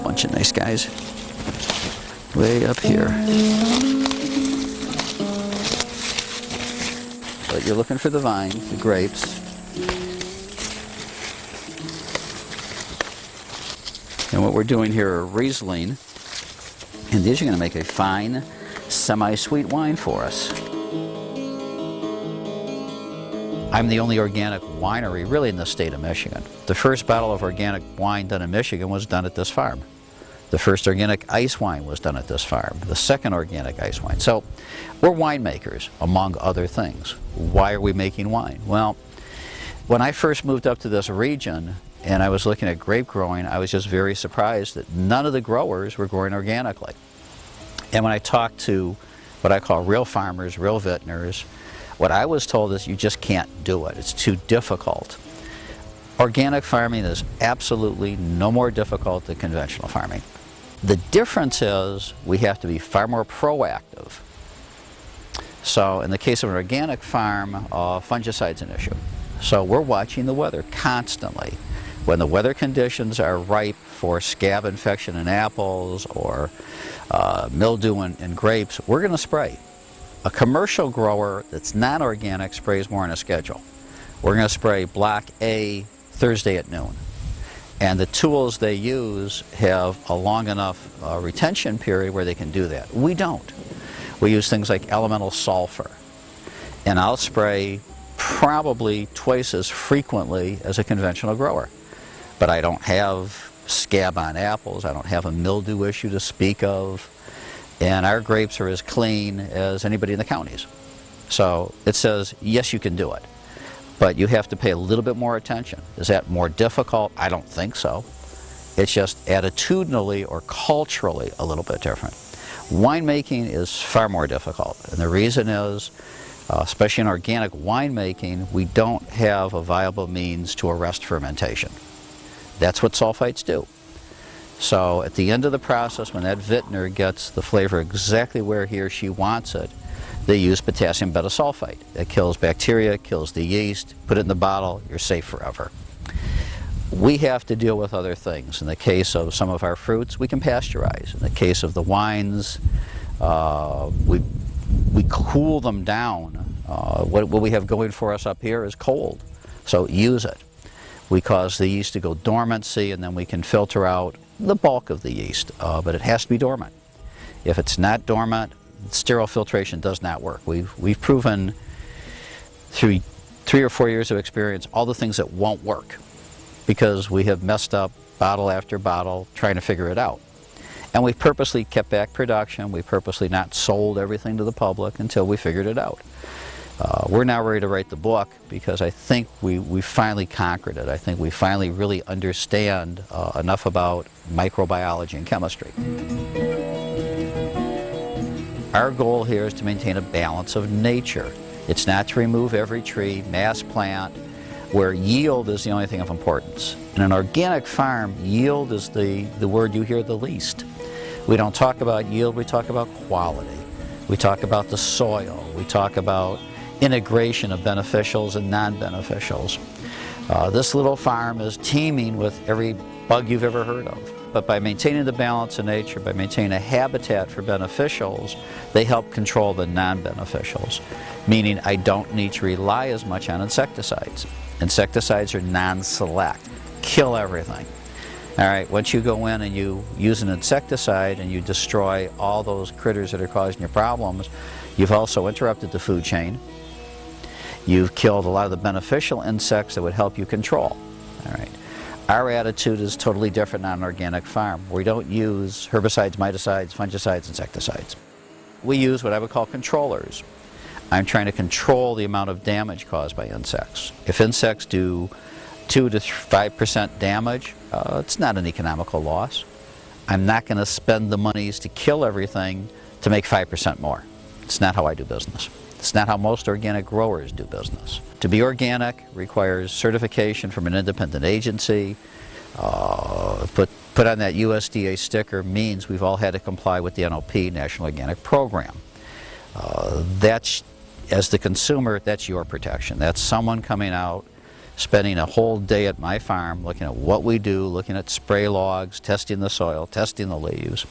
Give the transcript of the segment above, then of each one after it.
Bunch of nice guys way up here. But you're looking for the vines, the grapes. And what we're doing here are Riesling, and these are going to make a fine, semi-sweet wine for us. I'm the only organic winery really in the state of Michigan. The first bottle of organic wine done in Michigan was done at this farm. The first organic ice wine was done at this farm. The second organic ice wine. So we're winemakers, among other things. Why are we making wine? Well, when I first moved up to this region and I was looking at grape growing, I was just very surprised that none of the growers were growing organically. And when I talked to what I call real farmers, real vintners, what I was told is you just can't do it. It's too difficult. Organic farming is absolutely no more difficult than conventional farming. The difference is we have to be far more proactive. So in the case of an organic farm, fungicide's an issue. So we're watching the weather constantly. When the weather conditions are ripe for scab infection in apples or mildew in grapes, we're going to spray. A commercial grower that's not organic sprays more on a schedule. We're going to spray block A Thursday at noon. And the tools they use have a long enough retention period where they can do that. We don't. We use things like elemental sulfur. And I'll spray probably twice as frequently as a conventional grower. But I don't have scab on apples. I don't have a mildew issue to speak of. And our grapes are as clean as anybody in the counties. So it says, yes, you can do it. But you have to pay a little bit more attention. Is that more difficult? I don't think so. It's just attitudinally or culturally a little bit different. Winemaking is far more difficult. And the reason is, especially in organic winemaking, we don't have a viable means to arrest fermentation. That's what sulfites do. So at the end of the process, when that vintner gets the flavor exactly where he or she wants it, they use potassium betasulfite. It kills bacteria, kills the yeast, put it in the bottle, you're safe forever. We have to deal with other things. In the case of some of our fruits, we can pasteurize. In the case of the wines, we cool them down. What we have going for us up here is cold, so use it. We cause the yeast to go dormancy, and then we can filter out the bulk of the yeast, but it has to be dormant. If it's not dormant, sterile filtration does not work. We've proven through 3 or 4 years of experience all the things that won't work because we have messed up bottle after bottle trying to figure it out. And we've purposely kept back production. We've purposely not sold everything to the public until we figured it out. We're now ready to write the book because I think we finally conquered it. I think we finally really understand enough about microbiology and chemistry. Our goal here is to maintain a balance of nature. It's not to remove every tree, mass plant, where yield is the only thing of importance. In an organic farm, yield is the word you hear the least. We don't talk about yield, we talk about quality. We talk about the soil. We talk about integration of beneficials and non-beneficials. This little farm is teeming with every bug you've ever heard of. But by maintaining the balance of nature, by maintaining a habitat for beneficials, they help control the non-beneficials, meaning I don't need to rely as much on insecticides. Insecticides are non-select, kill everything. All right, once you go in and you use an insecticide and you destroy all those critters that are causing your problems, you've also interrupted the food chain. You've killed a lot of the beneficial insects that would help you control. All right. Our attitude is totally different on an organic farm. We don't use herbicides, miticides, fungicides, insecticides. We use what I would call controllers. I'm trying to control the amount of damage caused by insects. If insects do 2 to 5% damage, it's not an economical loss. I'm not going to spend the monies to kill everything to make 5% more. It's not how I do business. It's not how most organic growers do business. To be organic requires certification from an independent agency. Put on that USDA sticker means we've all had to comply with the NOP, National Organic Program. That's, as the consumer, that's your protection. That's someone coming out spending a whole day at my farm looking at what we do, looking at spray logs, testing the soil, testing the leaves,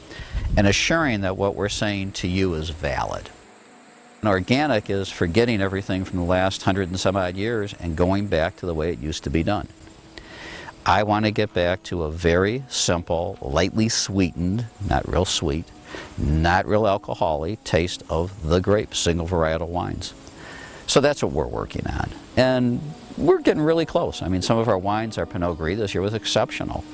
and assuring that what we're saying to you is valid. And organic is forgetting everything from the last 100 and some odd years and going back to the way it used to be done. I want to get back to a very simple, lightly sweetened, not real sweet, not real alcoholic taste of the grape, single varietal wines. So that's what we're working on. And we're getting really close. I mean, some of our wines, our Pinot Gris this year was exceptional.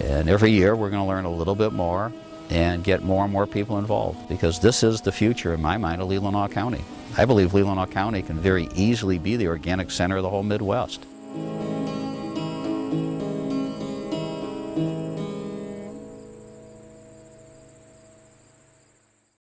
And every year we're going to learn a little bit more and get more and more people involved, because this is the future, in my mind, of Leelanau County. I believe Leelanau County can very easily be the organic center of the whole Midwest.